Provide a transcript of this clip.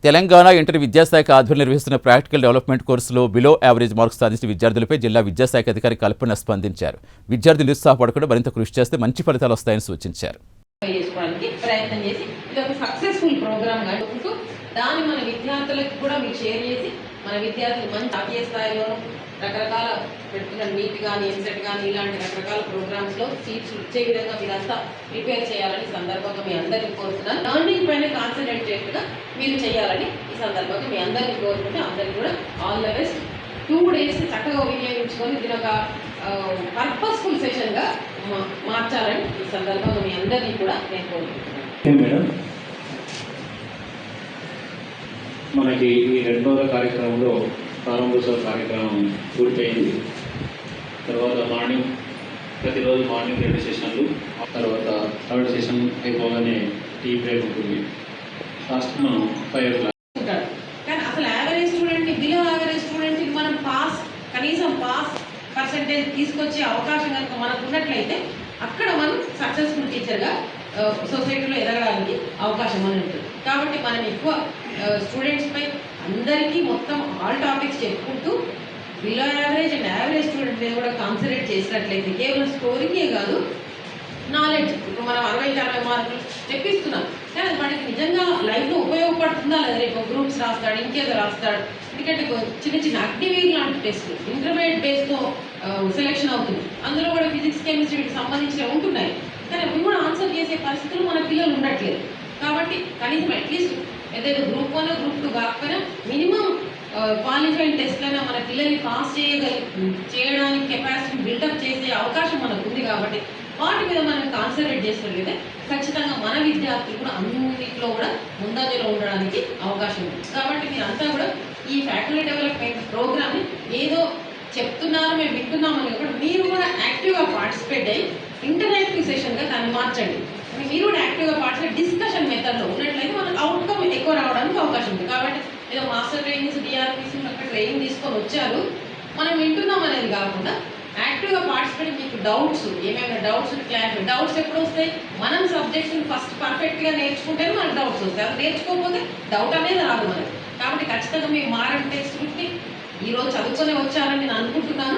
Telangana inter విద్యాశాఖ ఆధ్వర్యంలో నిర్వహిస్తున్న ప్రాక్టికల్ డెవలప్మెంట్ కోర్సులో బిలో యావరేజ్ మార్క్స్ సాధించిన విద్యార్థులపై జిల్లా విద్యాశాఖ అధికారి కల్పన స్పందించారు. విద్యార్థులు నిరుత్సాహపడకుండా మరింత కృషి చేస్తే మంచి ఫలితాలు వస్తాయని సూచించారు. దాన్ని మన విద్యార్థులకు కూడా మీకు షేర్ చేసి మన విద్యార్థులు మంచి జాతీయ స్థాయిలోనూ రకరకాల పెడుతున్న నీట్ కానీ ఎంసెట్ కానీ ఇలాంటి రకరకాల ప్రోగ్రామ్స్లో సీట్స్ వచ్చే విధంగా మీరంతా ప్రిపేర్ చేయాలని సందర్భంగా మీ అందరినీ కోరుతున్నాను. లర్నింగ్ పైన కాన్సన్ట్రేటెడ్గా మీరు చేయాలని ఈ సందర్భంగా మీ అందరినీ కోరుకుంటే అందరికీ కూడా ఆల్ ద బెస్ట్. 2 days చక్కగా వినియోగించుకొని దీని ఒక పర్పస్ఫుల్ సెషన్గా మార్చాలని ఈ సందర్భంగా మీ అందరినీ కూడా నేను కోరుకుంటున్నాను. మనకి ఈ 2వ కార్యక్రమంలో ప్రారంభోత్సవ కార్యక్రమం పూర్తయింది. తర్వాత ప్రతిరోజు మార్నింగ్ 2 సెషన్లు, తర్వాత 3rd సెషన్ అయిపోగానే టీ బ్రేక్ ఉంటుంది. లాస్ట్ మనం 5 o'clock. కానీ అసలు యావరేజ్ స్టూడెంట్ని బిలో యావరేజ్ స్టూడెంట్కి మనం కనీసం పాస్ పర్సెంటేజ్ తీసుకొచ్చే అవకాశం కనుక మనకు ఉన్నట్లయితే అక్కడ మనం సక్సెస్ఫుల్ టీచర్గా సొసైటీలో ఎదగడానికి అవకాశం అని ఉంటుంది. కాబట్టి మనం ఎక్కువ స్టూడెంట్స్పై అందరికీ మొత్తం ఆల్ టాపిక్స్ చెప్పుకుంటూ below average and average student మీద కూడా కాన్సన్ట్రేట్ చేసినట్లయితే కేవలం స్కోరింగే కాదు, నాలెడ్జ్ ఇప్పుడు మనం 60 మార్కులు చెప్పిస్తున్నాం కానీ అది మనకి నిజంగా లైఫ్లో ఉపయోగపడుతుందా లేదా, రేపు గ్రూప్స్ రాస్తాడు, ఇంకేదో రాస్తాడు. ఎందుకంటే చిన్న చిన్న అగ్నివీర్ లాంటి టెస్ట్లు ఇంటర్మీడియట్ బేస్తో సెలెక్షన్ అవుతుంది. అందులో కూడా ఫిజిక్స్ కెమిస్ట్రీకి సంబంధించినవి ఉంటున్నాయి కానీ అవి కూడా ఆన్సర్ చేసే పరిస్థితులు మన పిల్లలు ఉండట్లేదు. కాబట్టి కనీసం అట్లీస్ట్ ఏదైతే గ్రూప్ 1 గ్రూప్ 2 కాకపోయినా మినిమం క్వాలిఫైడ్ టెస్ట్లైనా మన పిల్లల్ని పాస్ చేయడానికి కెపాసిటీ బిల్డప్ చేసే అవకాశం మనకు ఉంది. కాబట్టి వాటి మీద మనం కాన్సన్ట్రేట్ చేసినట్లయితే ఖచ్చితంగా మన విద్యార్థులు కూడా అన్నింటిలో కూడా ముందంజలో ఉండడానికి అవకాశం ఉంది. కాబట్టి మీరంతా కూడా ఈ ఫ్యాకల్టీ డెవలప్మెంట్ ప్రోగ్రామ్ని ఏదో చెప్తున్నారు మేము వింటున్నామని కూడా మీరు కూడా యాక్టివ్గా పార్టిసిపేట్ అయ్యి ఇంటరాక్టివ్ సెషన్గా దాన్ని మార్చండి. మీరు కూడా యాక్టివ్గా పార్టిసిపేట్ డిస్కషన్ మెథడ్లో ఉన్నట్లయితే మనకు అవుట్కమ్ ఎక్కువ రావడానికి అవకాశం ఉంది. కాబట్టి ఏదో మాస్టర్ ట్రైనింగ్స్ డిఆర్పిసి అక్కడ ట్రైనింగ్ తీసుకొని వచ్చారు మనం వింటున్నాం అనేది కాకుండా యాక్టివ్గా పార్టిసిపేట్ మీకు డౌట్స్ ఏమైనా డౌట్స్ ఎప్పుడు వస్తాయి, మనం సబ్జెక్ట్స్ని ఫస్ట్ పర్ఫెక్ట్గా నేర్చుకుంటేనే మనకు డౌట్స్ వస్తాయి. అది నేర్చుకోకపోతే డౌట్ అనేది రాదు మనకి. కాబట్టి ఖచ్చితంగా మీరు మారన్ టెక్స్ట్ బుక్ని ఈరోజు చదువుకొని వచ్చారని నేను అనుకుంటున్నాను.